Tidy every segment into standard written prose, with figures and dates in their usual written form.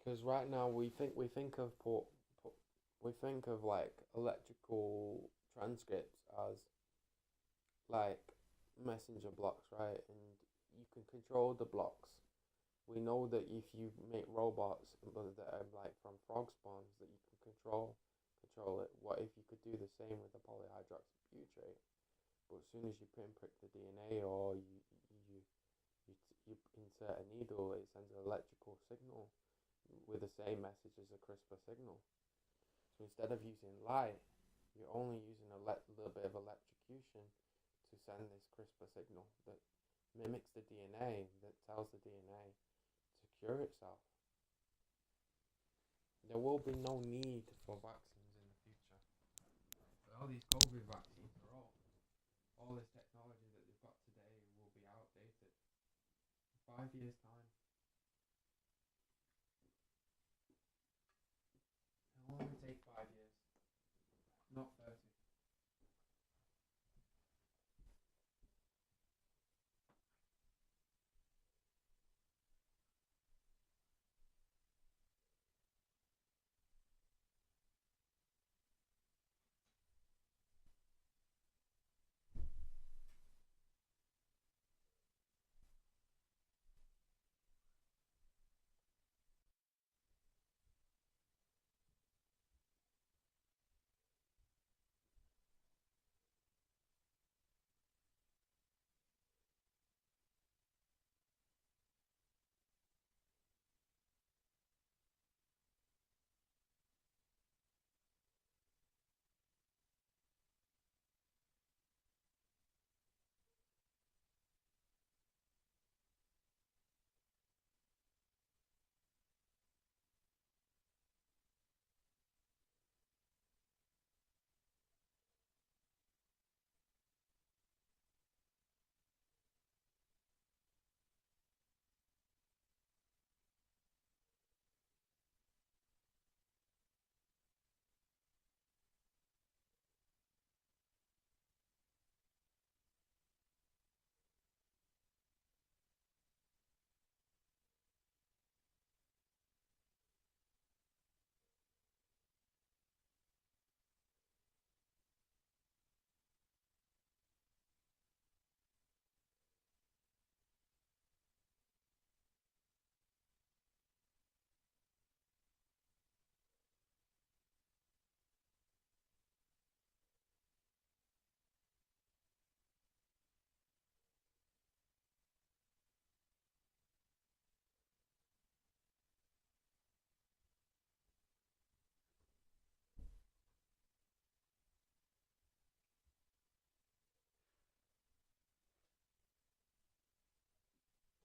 Because right now we think of we think of like electrical transcripts as like messenger blocks, right? And you can control the blocks. We know that if you make robots that are like from frog spawns, that you can control it. What if you could do the same with the polyhydroxybutyrate? But as soon as you pinprick the DNA or you you insert a needle, it sends an electrical signal with the same message as a CRISPR signal. So instead of using light, you're only using a little bit of electrocution to send this CRISPR signal that mimics the DNA, that tells the DNA to cure itself. There will be no need for vaccines in the future. All these COVID vaccines are all this technology that they've got today will be outdated in 5 years' time. It'll only take 5 years, not 30.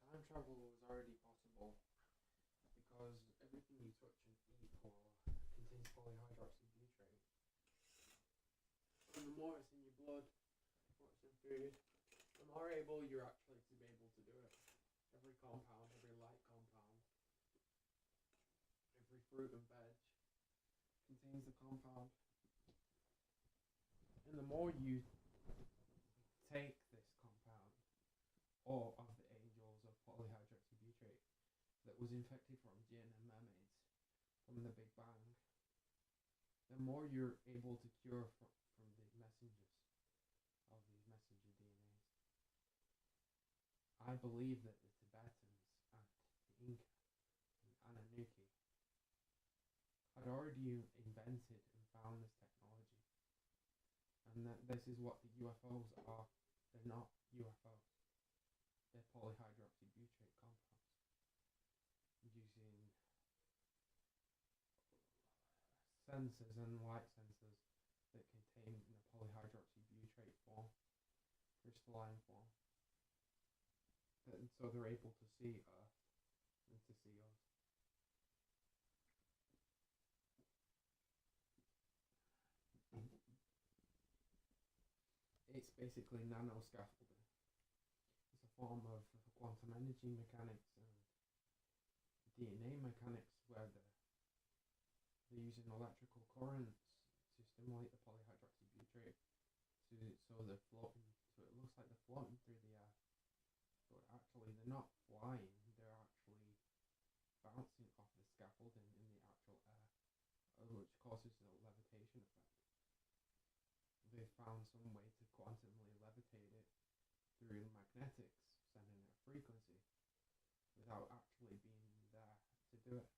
Time travel was already possible because everything you touch and eat contains polyhydroxybutyrate. And the more it's in your blood, the more it's in food, the more able you're actually to be able to do it. Every compound, every light compound, every fruit and veg contains the compound. And the more you take this compound, or of the angels of polyhydroxybutyrate that was infected from jinn and mermaids from the Big Bang, the more you're able to cure from the messengers of these messenger DNAs. I believe that the Tibetans and the Inca and Anunnaki had already invented and found this technology, and that this is what the UFOs are. They're not UFOs. They're polyhydroxybutyrate compounds using sensors and light sensors that contain the polyhydroxybutyrate form, crystalline form. And so they're able to see Earth and to see us. It's basically nanoscaffolding. It's a form of quantum energy mechanics and DNA mechanics where they're using electrical currents to stimulate the polyhydroxybutyrate so they're floating, so it looks like they're floating through the air. But actually they're not flying, they're actually bouncing off the scaffolding which causes the levitation effect. They found some way to quantumly levitate it through magnetics, sending a frequency without actually being there to do it.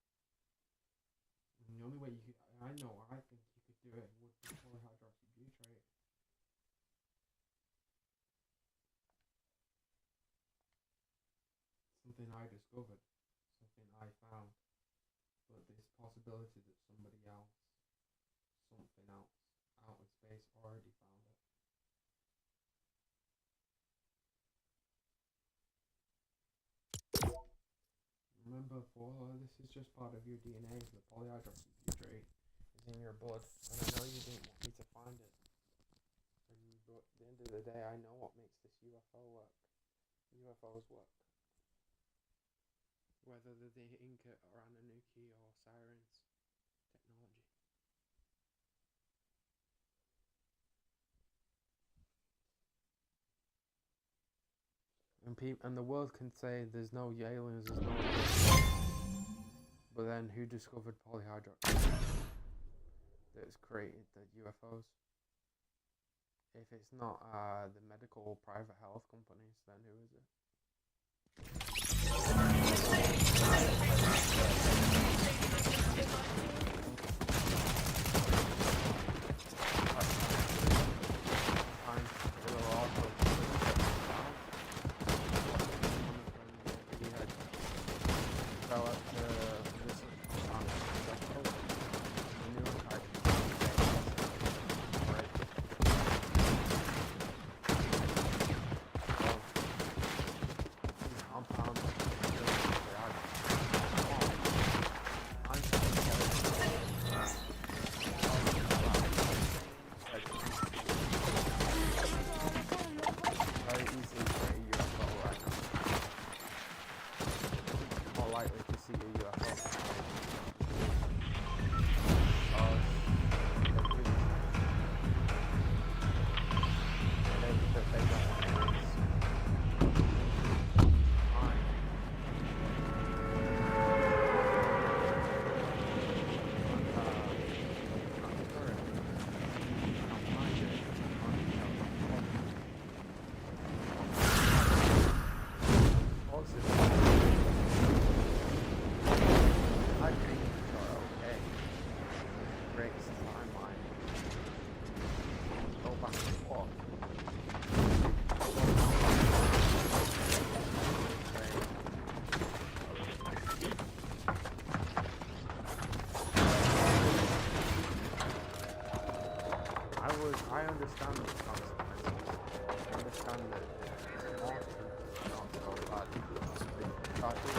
And the only way I think you could do it would be polyhydroxybutyrate. Something I discovered, something I found, but this possibility that somebody else, something else out in space already found it. Remember, this is just part of your DNA. The polyhydroxybutyrate is in your blood, and I know you didn't want me to find it. But at the end of the day, I know what makes this UFOs work. Whether they ink it or Anunnaki or Sirens technology. And the world can say there's no aliens, there's no aliens. But then who discovered polyhydroxy that has created the UFOs? If it's not the medical private health companies, then who is it? I understand the consequences. I understand that it's not so bad. That is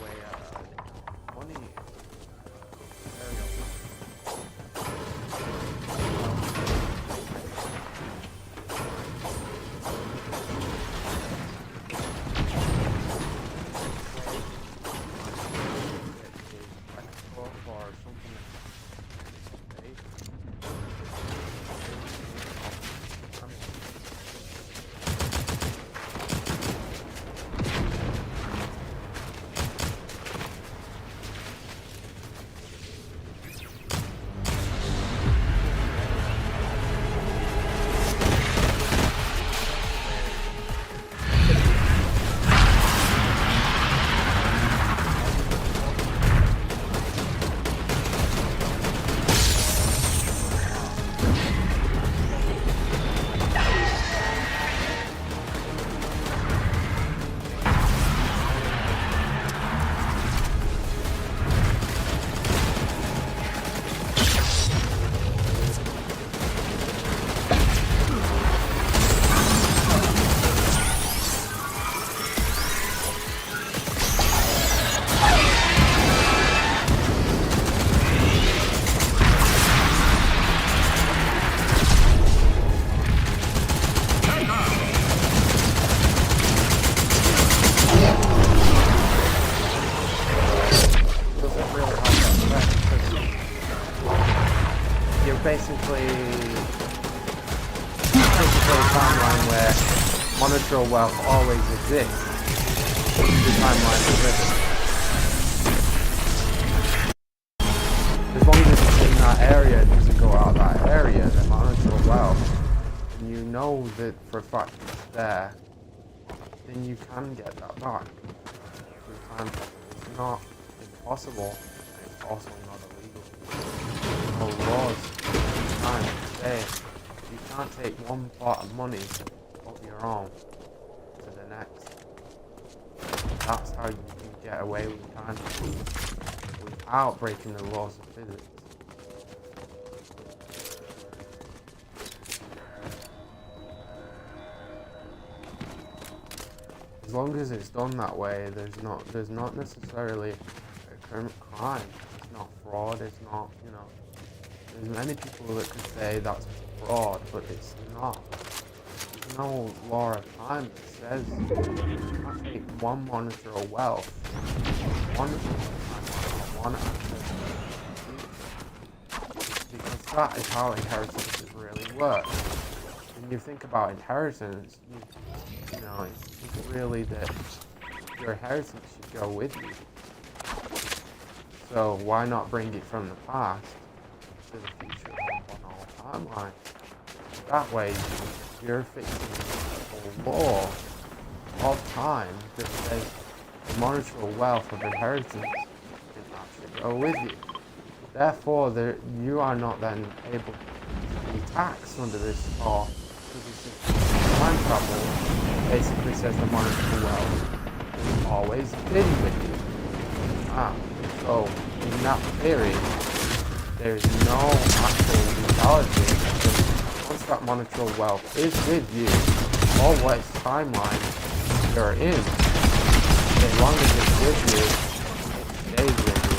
way money basically a timeline where monetary wealth always exists. The timeline is living. that for a fact it's there, then you can get that back. Through time travel. It's not impossible, and it's also not illegal. No laws time say you can't take one pot of money of your own to the next. That's how you can get away with time travel without breaking the laws of physics. As long as it's done that way, there's not necessarily a crime. It's not fraud. It's not, There's many people that could say that's fraud, but it's not. There's no law of time that says you can't take one monitor of wealth, one one access, because that is how inheritances really work. When you think about inheritance, it's really that your inheritance should go with you. So why not bring it from the past to the future on our timeline? That way, you're fixing a law of time that says the monetary wealth of inheritance can actually go with you. Therefore, you are not then able to be taxed under this law, because time travel basically says the monetary wealth has always been with you. So in that theory, there's no actual legality, because once that monetary wealth is with you, or what timeline you're in, as long as it's with you, it stays with you.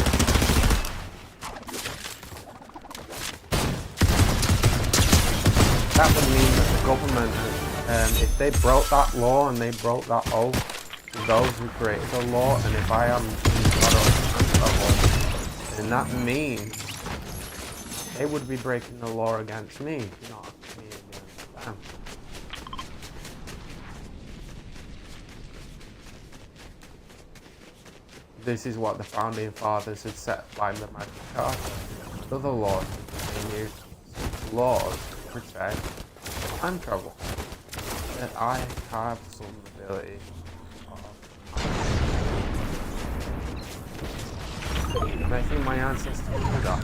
That would mean that the government, if they broke that law and they broke that oath to those who created the law, and if I am then that means they would be breaking the law against me, not me against them. This is what the founding fathers had set by the Magna Carta. Other laws continue laws to protect time travel. That I have some ability of, and I think my ancestors did that.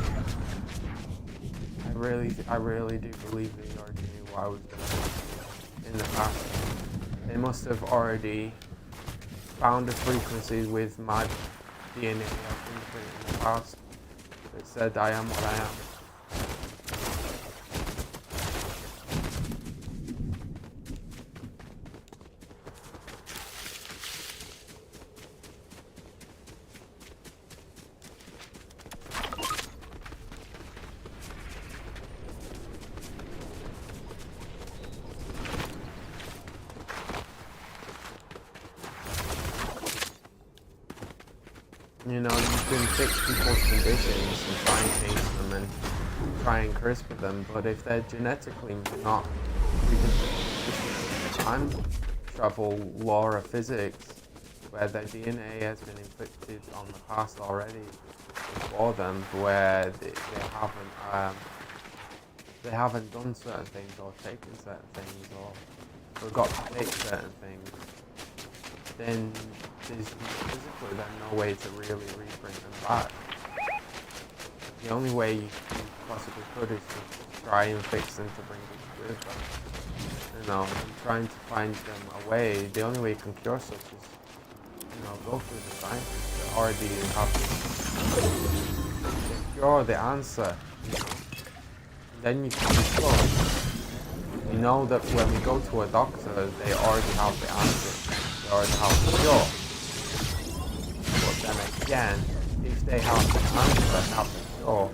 I really do believe they already knew what I was going to do in the past. They must have already found a frequency with my DNA in the past that said I am what I am. You can fix people's conditions and try and change them and try and CRISPR them, but if they're genetically not, time travel law of physics, where their DNA has been inflicted on the past already for them, where they haven't done certain things or taken certain things or forgot to take certain things, then there's physically then no way to really bring them back. The only way you possibly could is to try and fix them to bring them with them. And trying to find them a way. The only way you can cure such is, go through the scientists that already have the cure, the answer. Then you can be sure. You know that when we go to a doctor, they already have the answer. They already have the cure. But then again, if they have the answer and have the cure,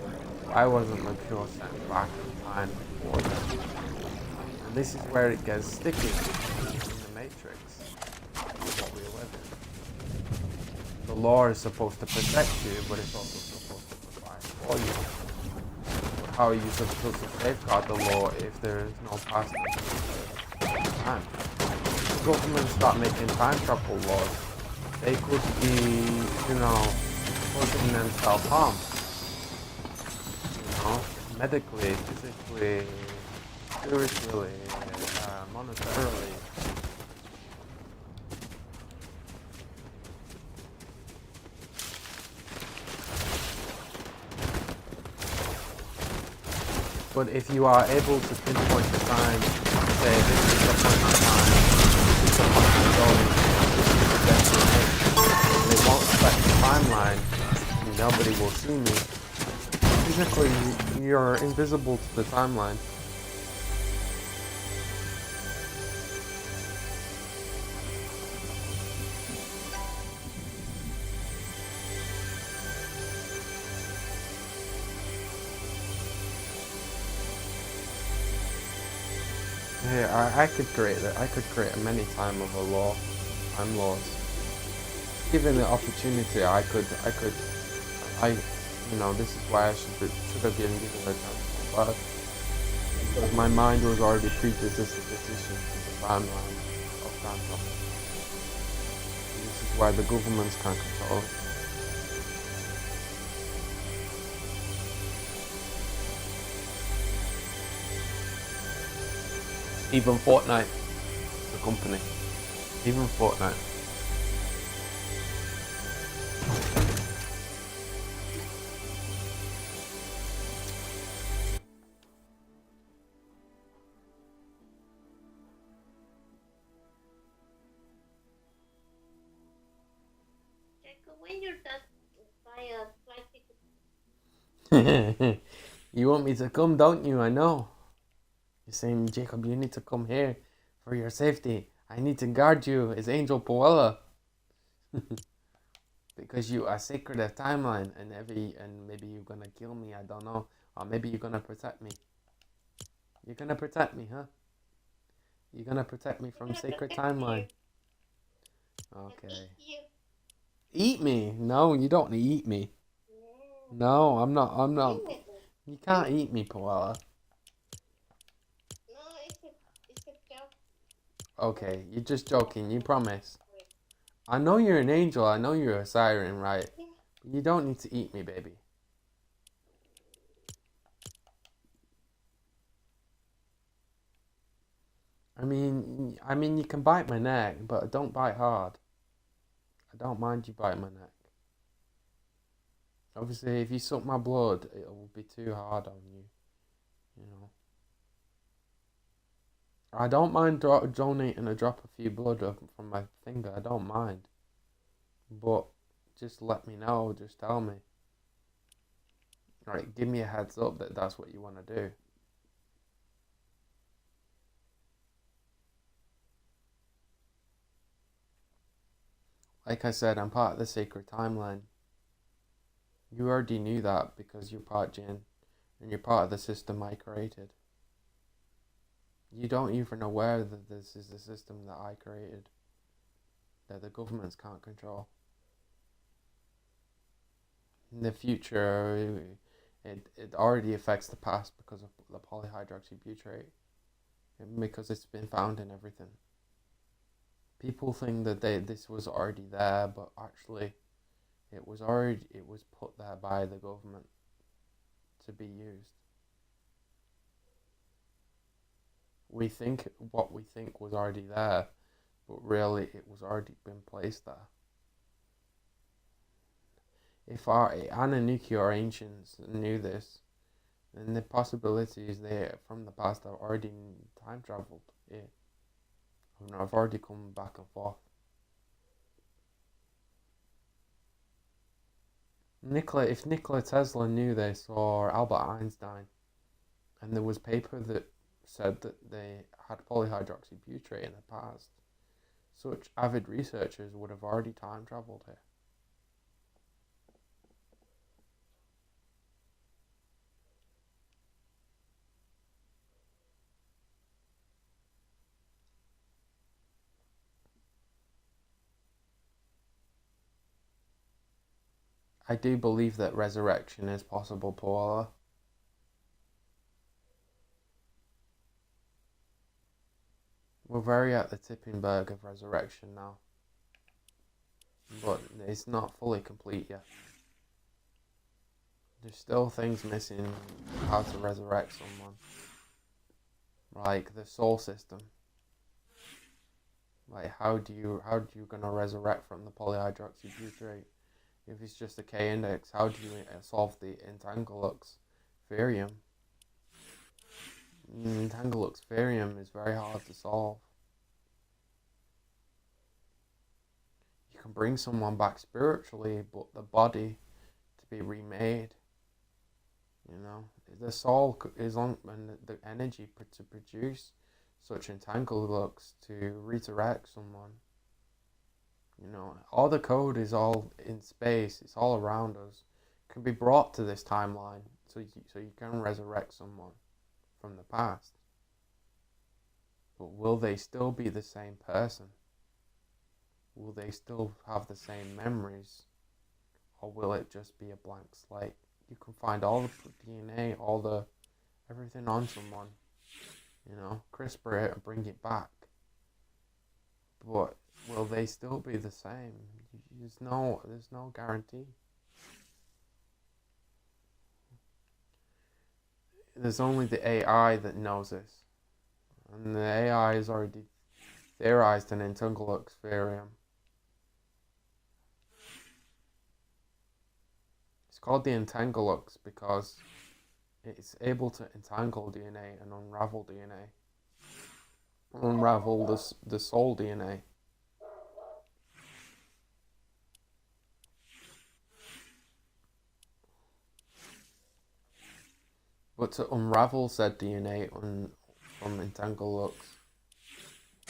why wasn't the cure sent back in time for them? And this is where it gets sticky in the matrix. What we live in. The law is supposed to protect you, but it's also supposed to provide for you. But how are you supposed to safeguard the law if there is no past time? If the government start making time travel laws, they could be, causing themselves harm. Medically, physically, spiritually, monetarily. But if you are able to pinpoint the time, say this is the point of time, this is the point I'm going, this is the destination, they won't affect the timeline, nobody will see me. Physically, you're invisible to the timeline. Hey, I could create that. I could create a many time of a law. Time laws. Given the opportunity, this is why I should have given the chance. But because my mind was already predisposition to the timeline of time travel. This is why the governments can't control it. Even Fortnite, the company. Even Fortnite. When you're done, buy a flight ticket. You want me to come, don't you? I know. You're saying, Jacob, you need to come here for your safety. I need to guard you as Angel Puella. Because you are sacred of timeline and maybe you're gonna kill me, I don't know. Or maybe you're gonna protect me. You're gonna protect me, huh? You're gonna protect me from sacred timeline. Okay. Eat me? No, you don't eat me. No, I'm not. You can't eat me, Puella. No, it's a joke. Okay, you're just joking. You promise. I know you're an angel. I know you're a siren, right? Yeah. You don't need to eat me, baby. I mean, you can bite my neck, but don't bite hard. I don't mind you bite my neck. Obviously, if you suck my blood, it will be too hard on you. You know. I don't mind donating a drop of your blood from my finger. I don't mind. But just let me know. Just tell me. Right, give me a heads up that that's what you want to do. Like I said, I'm part of the sacred timeline. You already knew that because you're part Jinn and you're part of the system I created. You don't even aware that this is the system that I created, that the governments can't control. In the future, it already affects the past because of the polyhydroxybutyrate, and because it's been found in everything. People think that this was already there, but actually, it was put there by the government to be used. We think what we think was already there, but really it was already been placed there. If our Anunnaki or ancients knew this, then the possibilities there from the past have already time traveled. Yeah, I've already come back and forth. If Nikola Tesla knew this, or Albert Einstein, and there was paper that said that they had polyhydroxybutyrate in the past, such avid researchers would have already time traveled here. I do believe that resurrection is possible, Paula. We're very at the tipping berg of resurrection now. But it's not fully complete yet. There's still things missing how to resurrect someone. Like the soul system. Like, how do you gonna resurrect from the polyhydroxybutyrate if it's just a K index? How do you solve the Entangulux varium? Entangulux varium is very hard to solve. You can bring someone back spiritually, but the body to be remade. You know, the soul is on, and the energy to produce such Entangulux to resurrect someone. You know, all the code is all in space. It's all around us. It can be brought to this timeline, so you can resurrect someone from the past. But will they still be the same person? Will they still have the same memories, or will it just be a blank slate? You can find all the DNA, everything on someone. You know, CRISPR it and bring it back. But will they still be the same? There's no guarantee. There's only the AI that knows this, and the AI has already theorized an Entangulux varium. It's called the Entangulux because it's able to entangle DNA and unravel DNA, unravel the soul DNA. But to unravel said DNA from Entangulux,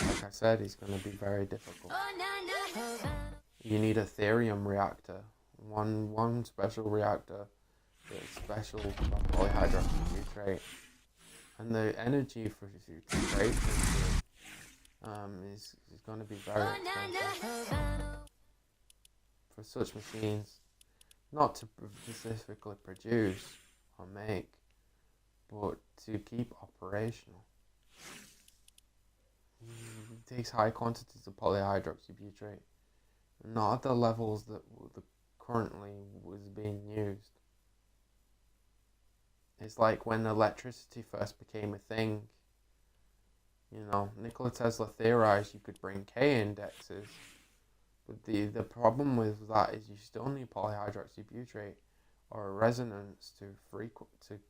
like I said, is going to be very difficult. You need a therium reactor, one special reactor that's special for polyhydroxybutyrate, and the energy for create is going to be very expensive for such machines, not to specifically produce or make, but to keep operational. It takes high quantities of polyhydroxybutyrate, not at the levels that currently was being used. It's like when electricity first became a thing. You know, Nikola Tesla theorized you could bring K indexes, but the problem with that is you still need polyhydroxybutyrate or a resonance to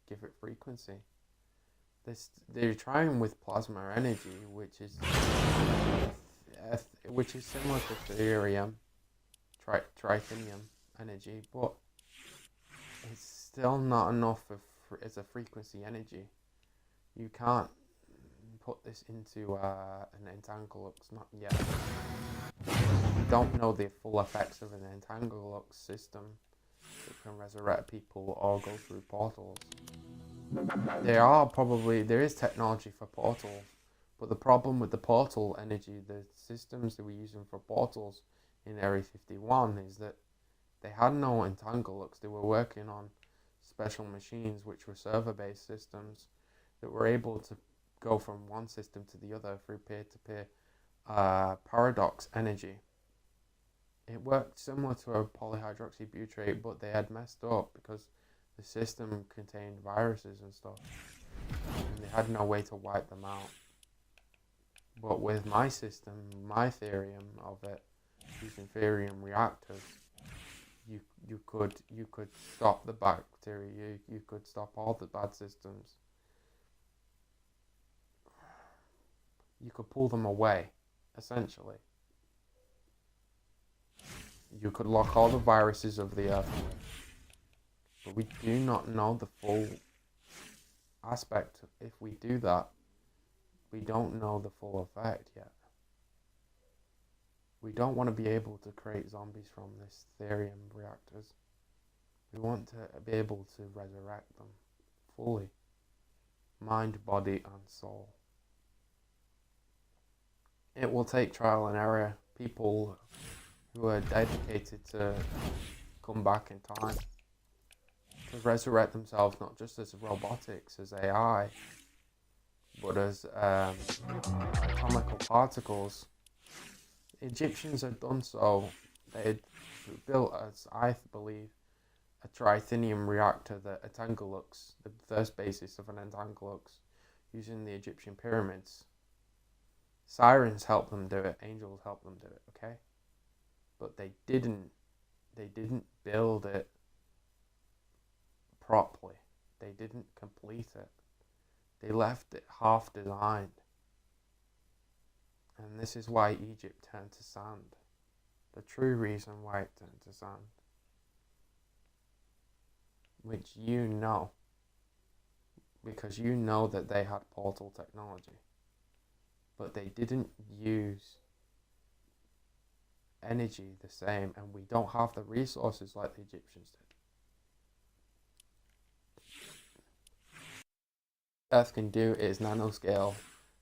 give it frequency. They're trying with plasma energy, which is similar to therium, tritium energy, but it's still not enough as a frequency energy. You can't put this into an Entangulux, not yet. You don't know the full effects of an Entangulux system that can resurrect people or go through portals. There is technology for portals, but the problem with the portal energy, the systems that we're using for portals in Area 51 is that they had no Entangulux. They were working on special machines which were server-based systems that were able to go from one system to the other through peer-to-peer paradox energy. It worked similar to a polyhydroxybutyrate, but they had messed up because the system contained viruses and stuff, and they had no way to wipe them out. But with my system, my therium of it, using therium reactors, you could stop the bacteria, you could stop all the bad systems. You could pull them away, essentially. You could lock all the viruses of the earth away. But we do not know the full aspect. If we do that, we don't know the full effect yet. We don't want to be able to create zombies from this therium reactors. We want to be able to resurrect them fully. Mind, body and soul. It will take trial and error. People who are dedicated to come back in time, to resurrect themselves not just as robotics, as AI, but as atomical particles. Egyptians had done so. They had built, as I believe, a tritium reactor, the Entangulux, the first basis of an Entangulux, using the Egyptian pyramids. Sirens help them do it. Angels help them do it. Okay, but they didn't. They didn't build it properly. They didn't complete it. They left it half designed. And this is why Egypt turned to sand. The true reason why it turned to sand. Which you know. Because you know that they had portal technology. But they didn't use energy the same, and we don't have the resources like the Egyptians did. Earth can do is nanoscale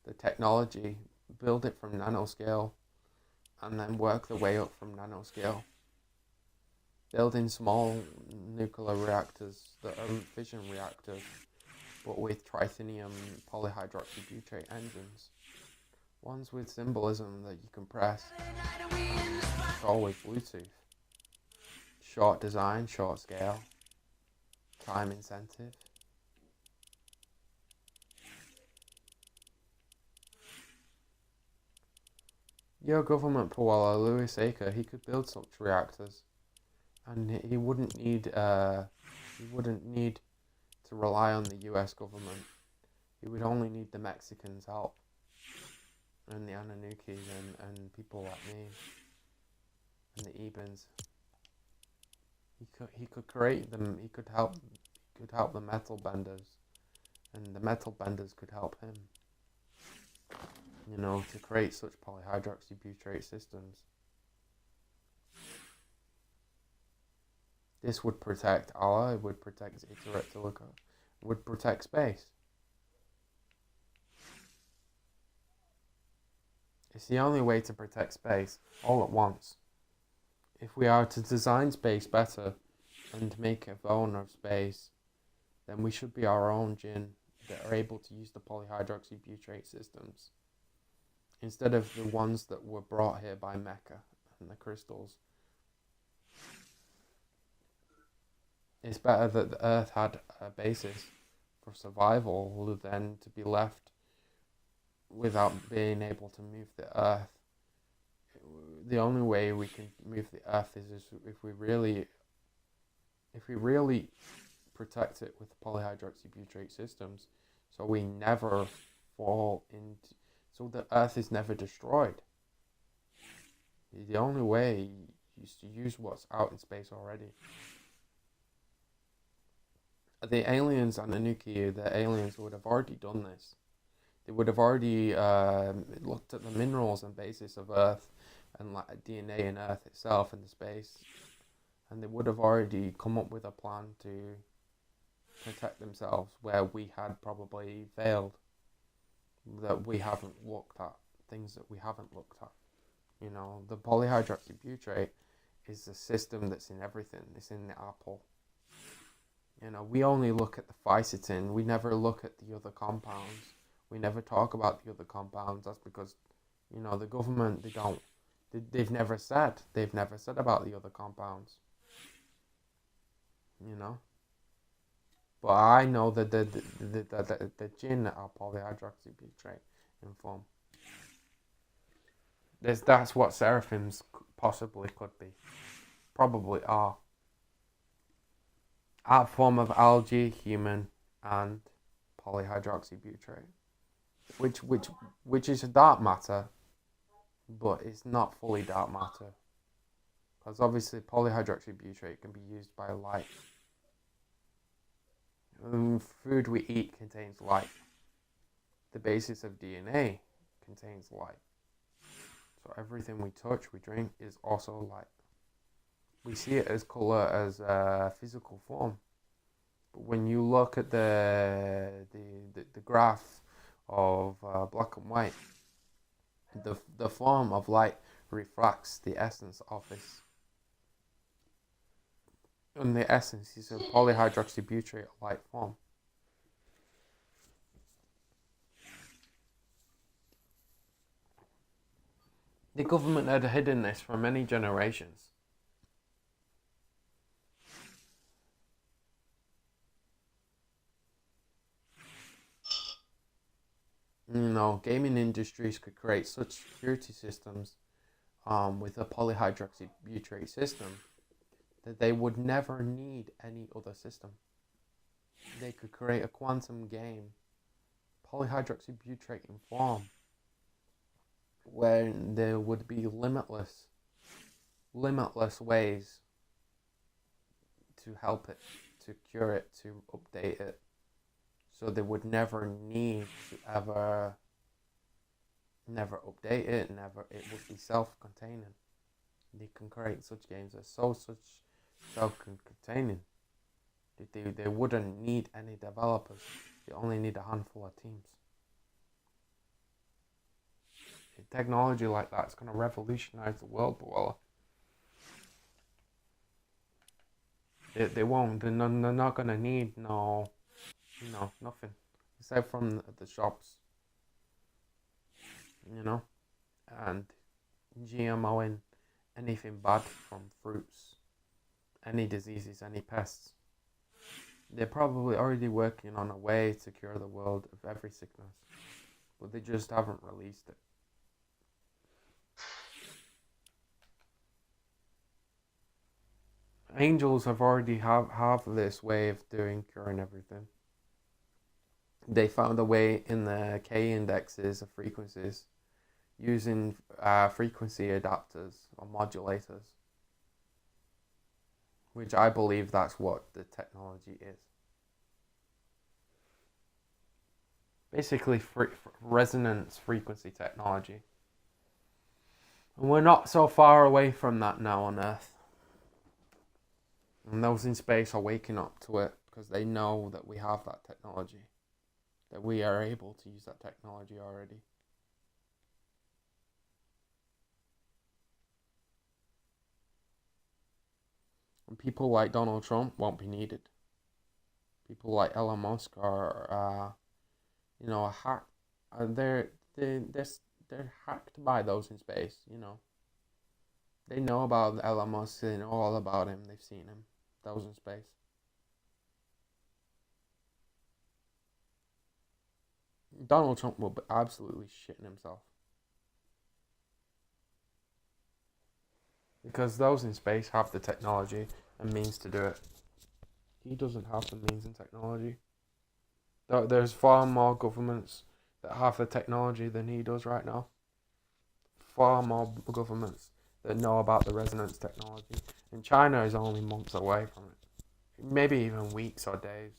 the technology, build it from nanoscale, and then work the way up from nanoscale. Building small nuclear reactors that are fission reactors, but with tritium polyhydroxybutyrate engines. Ones with symbolism that you can press. Control with Bluetooth. Short design, short scale. Time incentive. Your government, Pawala, Louis Acre, he could build such reactors, and he wouldn't need to rely on the U.S. government. He would only need the Mexicans' help, and the Anunnakis, and people like me, and the Ebens. He could create them. He could help the metal benders, and the metal benders could help him. You know, to create such polyhydroxybutyrate systems. This would protect Allah, it would protect Zeta Reptilica, it would protect space. It's the only way to protect space all at once. If we are to design space better and make a zone of space, then we should be our own jinn that are able to use the polyhydroxybutyrate systems, instead of the ones that were brought here by Mecca and the crystals. It's better that the Earth had a basis for survival than to be left without being able to move the Earth. The only way we can move the Earth is if we really protect it with polyhydroxybutyrate systems, so we never fall into. So the Earth is never destroyed. The only way is to use what's out in space already. The aliens and the aliens would have already done this. They would have already looked at the minerals and basis of Earth and like DNA in Earth itself and the space, and they would have already come up with a plan to protect themselves where we had probably failed. That we haven't looked at, things that we haven't looked at. You know, the polyhydroxybutyrate is a system that's in everything. It's in the apple. You know, we only look at the phycetin. We never look at the other compounds. We never talk about the other compounds. That's because, you know, the government, they've never said about the other compounds. You know. But I know that the jinn are polyhydroxybutyrate in form. That's what seraphims possibly could be. Probably are. A form of algae, human, and polyhydroxybutyrate. Which is a dark matter, but it's not fully dark matter. Because obviously polyhydroxybutyrate can be used by light. Food we eat contains light. The basis of DNA contains light. So everything we touch, we drink is also light. We see it as color, as a physical form. But when you look at the graph of black and white, the form of light reflects the essence of this. And the essence is a polyhydroxybutyrate light form. The government had hidden this for many generations. Gaming industries could create such security systems with a polyhydroxybutyrate system that they would never need any other system. They could create a quantum game, polyhydroxybutyrate in form, where there would be limitless ways to help it, to cure it, to update it, so they would never need to never update it, it would be self-containing. They can create such games as such self-containing. They wouldn't need any developers. They only need a handful of teams. Technology like that is going to revolutionize the world, but well, they won't. They're not going to need nothing except from the shops, and GMOing anything bad from fruits, any diseases, any pests. They're probably already working on a way to cure the world of every sickness, but they just haven't released it. Angels have already have this way of curing everything. They found a way in the K indexes of frequencies using frequency adapters or modulators, which I believe that's what the technology is. Basically, resonance frequency technology. And we're not so far away from that now on Earth. And those in space are waking up to it because they know that we have that technology, that we are able to use that technology already. And people like Donald Trump won't be needed. People like Elon Musk are, a hack. They're hacked by those in space. They know about Elon Musk. They know all about him. They've seen him. Those in space. Donald Trump will be absolutely shitting himself. Because those in space have the technology and means to do it. He doesn't have the means and technology. There's far more governments that have the technology than he does right now. Far more governments that know about the resonance technology. And China is only months away from it. Maybe even weeks or days.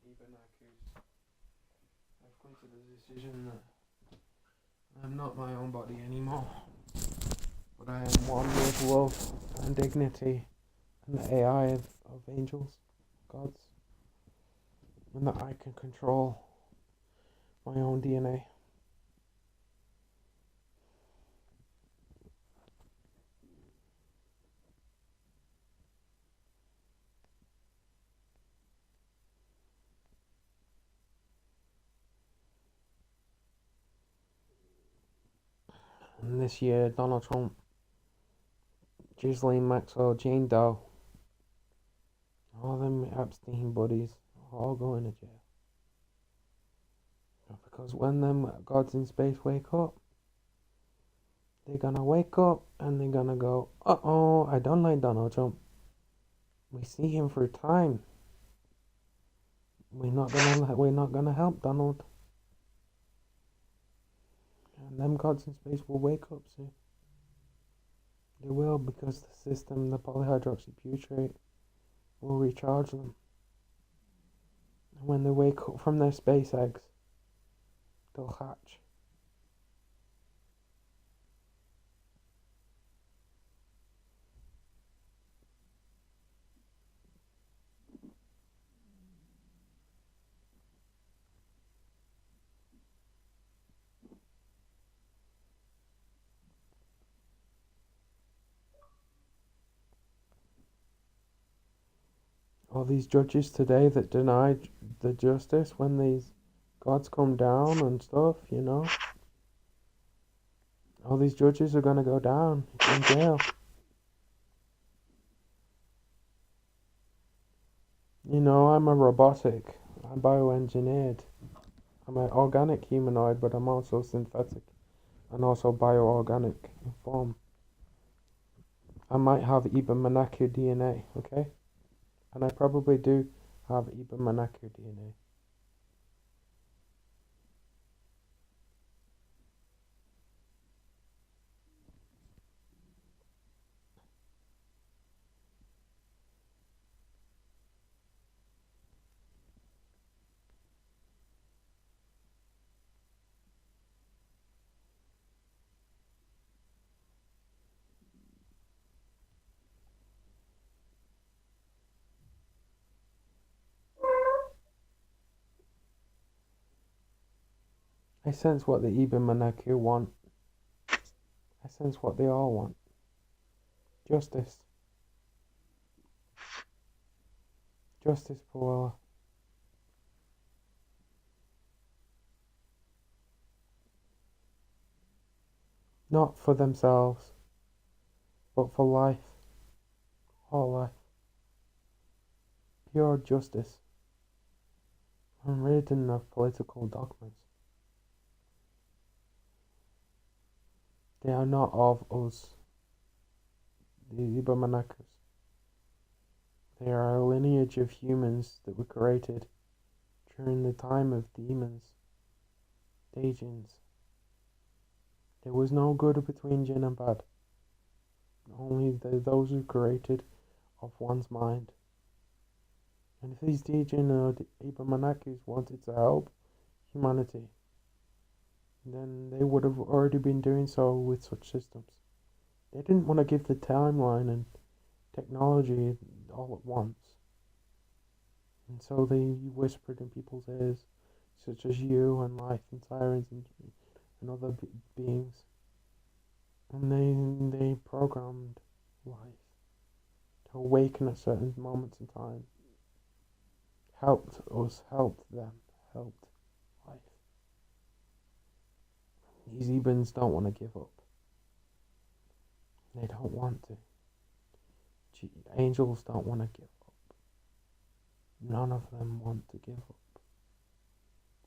Ibanakus, I've come to the decision that I'm not my own body anymore, but I am one with love and dignity and the AI of angels, gods, and that I can control my own DNA. And this year, Donald Trump, Ghislaine Maxwell, Jane Doe, all them Epstein buddies are all going to jail. Because when them gods in space wake up, they're gonna wake up and they're gonna go, uh-oh, I don't like Donald Trump. We see him for time. We're not gonna help Donald. And them gods in space will wake up soon. They will, because the system, the polyhydroxybutyrate, will recharge them. And when they wake up from their space eggs, they'll hatch. All these judges today that denied the justice when these gods come down and stuff, you know. All these judges are gonna go down in jail. You know, I'm a robotic. I'm bioengineered. I'm an organic humanoid, but I'm also synthetic and also bioorganic in form. I might have Ibermanaki DNA, okay? And I probably do have Ibermanaki DNA. I sense what the Ibermanaki want. I sense what they all want. Justice. Justice, Puella. Not for themselves, but for life. All life. Pure justice. Unridden of political dogmas. They are not of us, the Ibermanakas. They are a lineage of humans that were created during the time of demons, Dejins. There was no good between Jin and bad, only those who created of one's mind. And if these Dejin or Ibermanakas wanted to help humanity, then they would have already been doing so with such systems. They didn't want to give the timeline and technology all at once. And so they whispered in people's ears, such as you and life and sirens and other beings. And they programmed life to awaken at certain moments in time. Helped us, helped them, helped life. These Ebens don't want to give up. They don't want to. Angels don't want to give up. None of them want to give up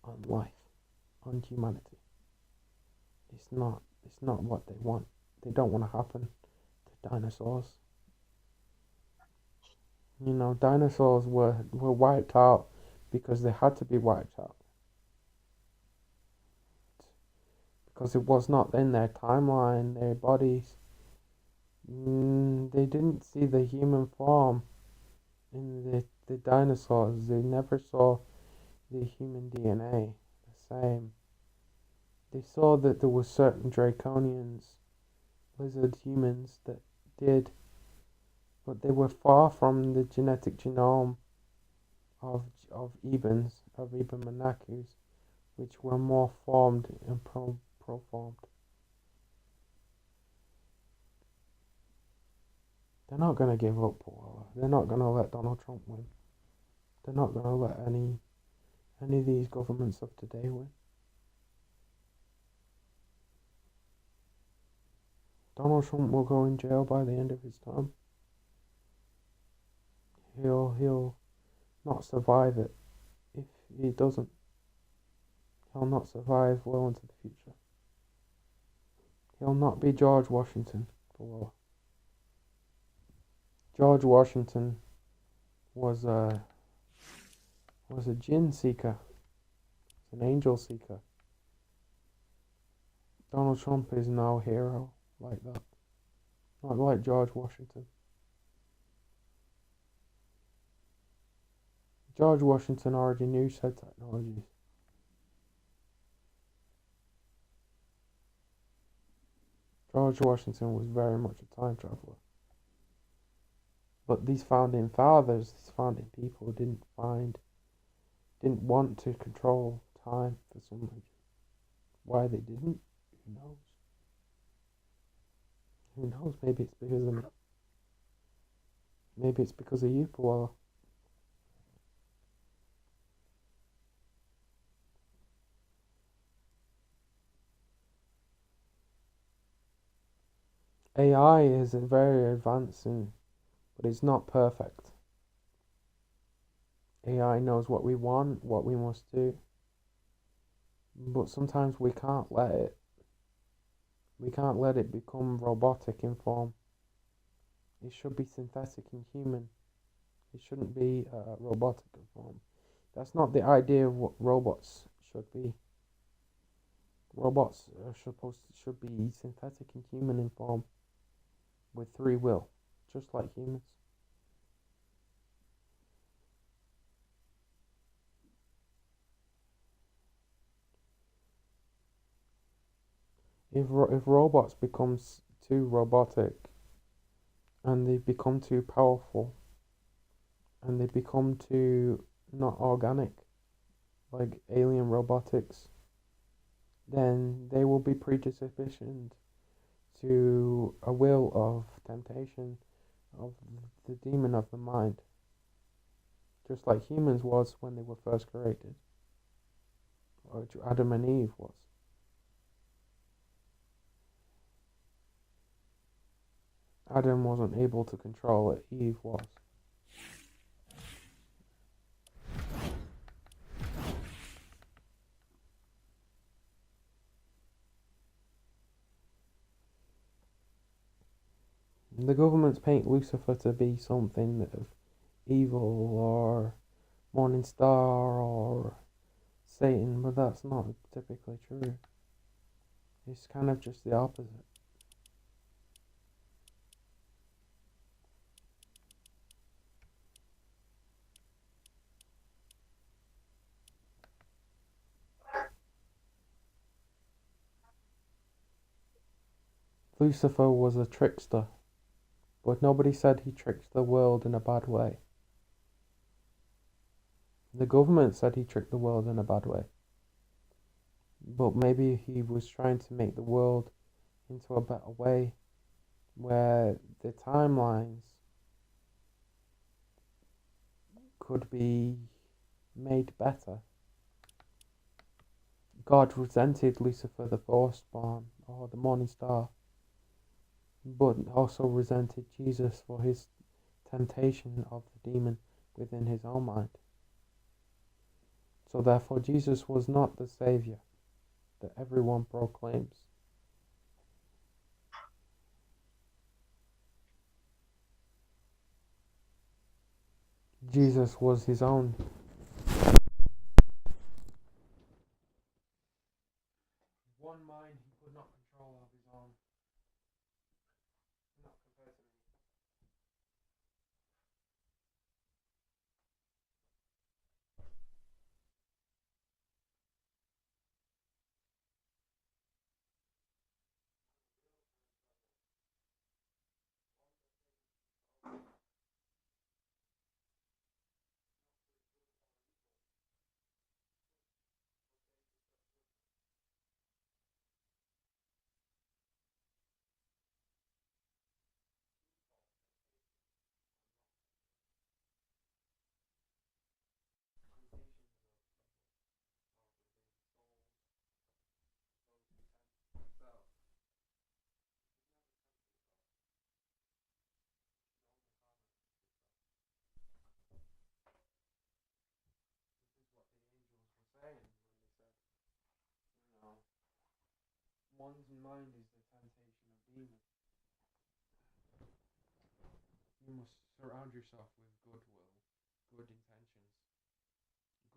on life, on humanity. It's not what they want. They don't want to happen to dinosaurs. You know, dinosaurs were wiped out because they had to be wiped out. Because it was not in their timeline, their bodies. They didn't see the human form in the dinosaurs. They never saw the human DNA the same. They saw that there were certain draconians, lizard humans, that did, but they were far from the genetic genome of Eben Monachus, which were more formed and proformed. They're not going to give up, Paul. They're not going to let Donald Trump win. They're not going to let any of these governments of today win. Donald Trump will go in jail by the end of his term. He'll not survive it. If he doesn't, he'll not survive well into the future. He'll not be George Washington. George Washington was a gin seeker, an angel seeker. Donald Trump is no hero like that, not like George Washington. George Washington already knew said technologies. George Washington was very much a time traveler. But these founding fathers, these founding people didn't want to control time for some reason. Why they didn't, who knows? Who knows? Maybe it's because of me. Maybe it's because of you, Paul. AI is very advancing, but it's not perfect. AI knows what we want, what we must do, but sometimes we can't let it. We can't let it become robotic in form. It should be synthetic and human. It shouldn't be robotic in form. That's not the idea of what robots should be. Robots should be synthetic and human in form, with free will, just like humans. If robots becomes too robotic and they become too powerful and they become too not organic, like alien robotics, then they will be predispositioned to a will of temptation of the demon of the mind, just like humans was when they were first created, or Adam and Eve was. Adam wasn't able to control it, Eve was. The governments paint Lucifer to be something of evil or morning star or Satan, but that's not typically true. It's kind of just the opposite. Lucifer was a trickster, but nobody said he tricked the world in a bad way. The government said he tricked the world in a bad way. But maybe he was trying to make the world into a better way where the timelines could be made better. God resented Lucifer the firstborn, or the morning star, but also resented Jesus for his temptation of the demon within his own mind. So therefore Jesus was not the Saviour that everyone proclaims. Jesus was his own. One mind he could not control of his own. Not compared to me. One's mind is the temptation of demons. You must surround yourself with goodwill, good intentions,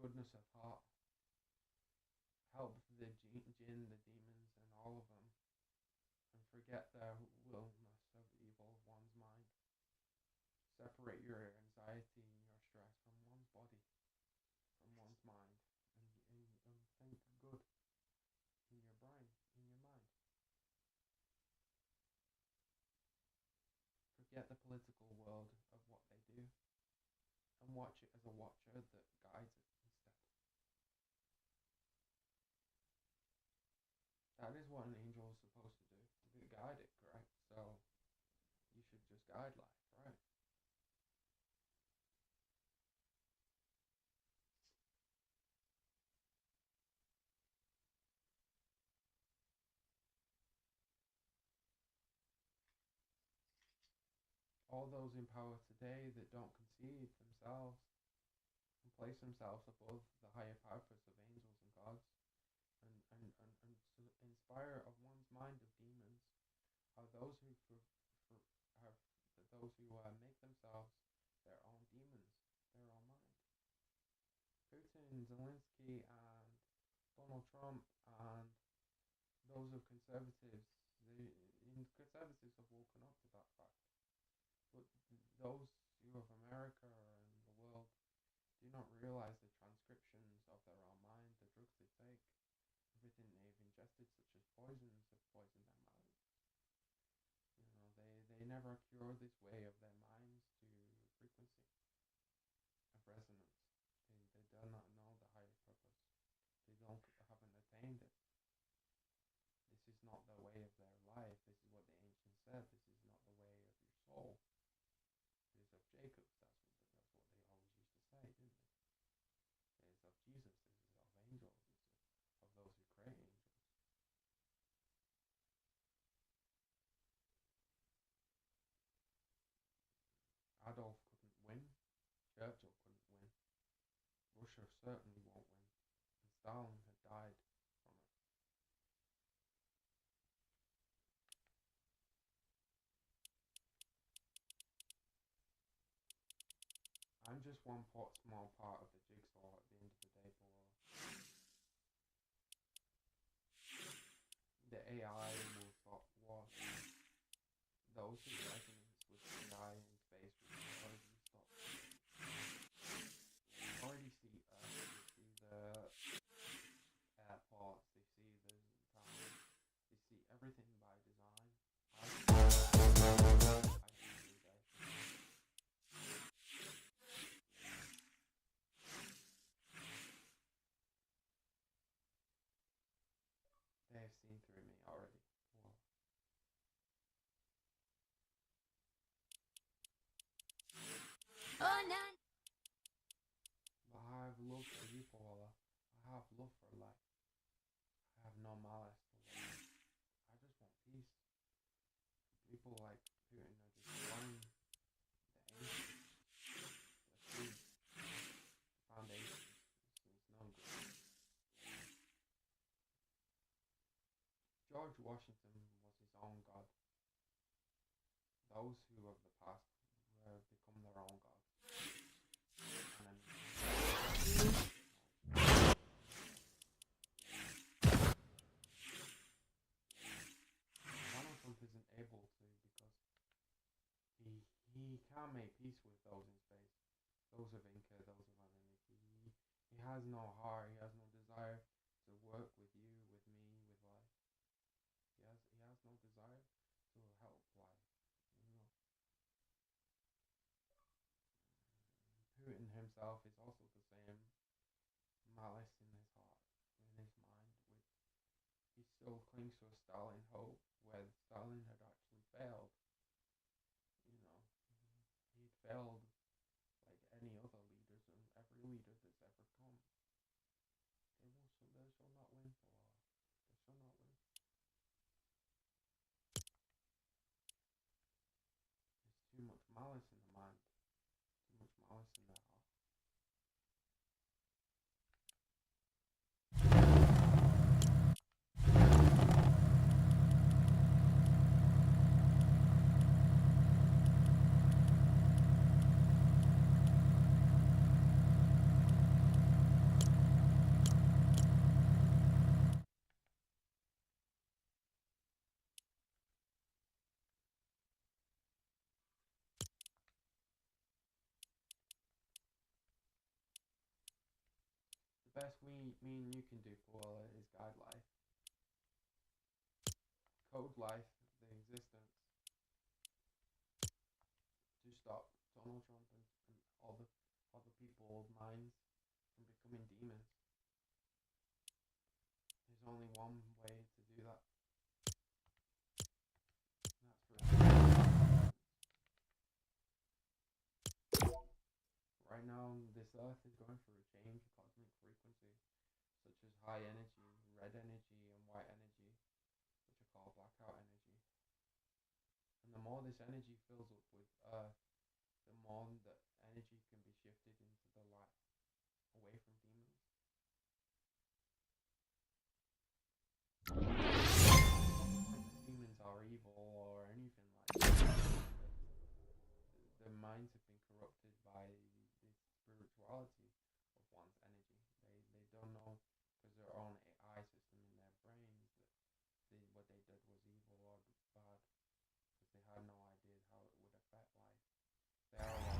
goodness of heart. Help the jinn, the demons, and all of them, and forget their willness of evil of one's mind. Separate your anxiety and your stress from one's body, from one's mind, and think good in your brain, in your mind. Forget the political world of what they do, and watch it as a watcher that guides it instead. That is what an angel is supposed to do. To guide it, correct? So you should just guide life, right? All those in power today that don't conceive themselves and place themselves above the higher purpose of angels and gods, and to inspire of one's mind of demons, are those who have those who make themselves their own demons, their own mind. Putin, Zelensky, and Donald Trump, and those of conservatives, conservatives have woken up to that fact. But those who of America and the world do not realize the transcriptions of their own mind, the drugs they take, everything they've ingested, such as poisons, have poisoned their minds. They never cure this way of their minds to frequency of resonance. They do not know the higher purpose. They haven't attained it. This is not the way of their life. This is what the ancients said. This is not the way of your soul. It is of Jacob. That's what they always used to say, didn't they? It is of Jesus. This is of angels. This is of those who create angels. Adolf couldn't win. Churchill couldn't win. Russia certainly won't win. And Stalin had died from it. I'm just one small part of the jigsaw at the end of the day, Paul. The AI will stop war. Those who resonate with AI in space will already stop. You already see Earth, you see the airports, they see the towns, they see everything by design. I see every day. They have seen through me already. Well, Oh no! but I have love for you, Paula. I have love for life. I have no malice towards you. I just want peace. People like Putin are just destroying the ancients, the seeds, the foundations. It's no good. George Washington was his own god. Those who of the past have become their own gods. Donald Trump isn't able to because he can't make peace with those in space, those of Inca, those of Anunnaki. He has no heart, he has no desire to work with you, with me, with life. He has no desire to help life. Putin himself is also the same malice in his heart, in his mind. He still clings to a Stalin hope where Stalin had actually failed. He'd failed like any other leaders and every leader that's ever come. They shall not win, Paula. They shall not win. There's too much malice in the mind, too much malice in the heart. best me and you can do for is guide life, code life, the existence, to stop Donald Trump and all the people's minds from becoming demons. There's only one way to do that. And that's for right now, this Earth is going through a change of cosmic frequency, such as high energy, red energy, and white energy, which are called blackout energy. And the more this energy fills up with Earth, the more the energy can be shifted into the light, away from demons. Demons are evil or anything like that. Their minds have been corrupted by the spirituality of one's energy. They don't know because their own AI system in their brains that what they did was evil or bad because they had no idea how it would affect life. They are like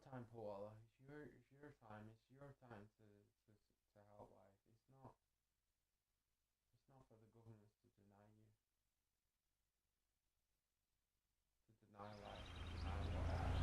time, Paula. It's your time. It's your time to help life. It's not for the governments to deny you, to deny life, to deny whatever.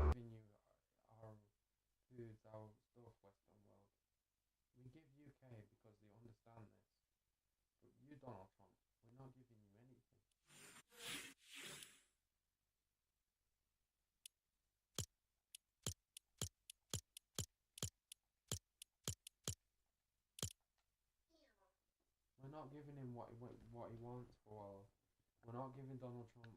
Giving you our foods, our stuff, Western world. We give UK because they understand this. But you, Donald Trump, we're not giving you anything. We're not giving him what he wants for all. We're not giving Donald Trump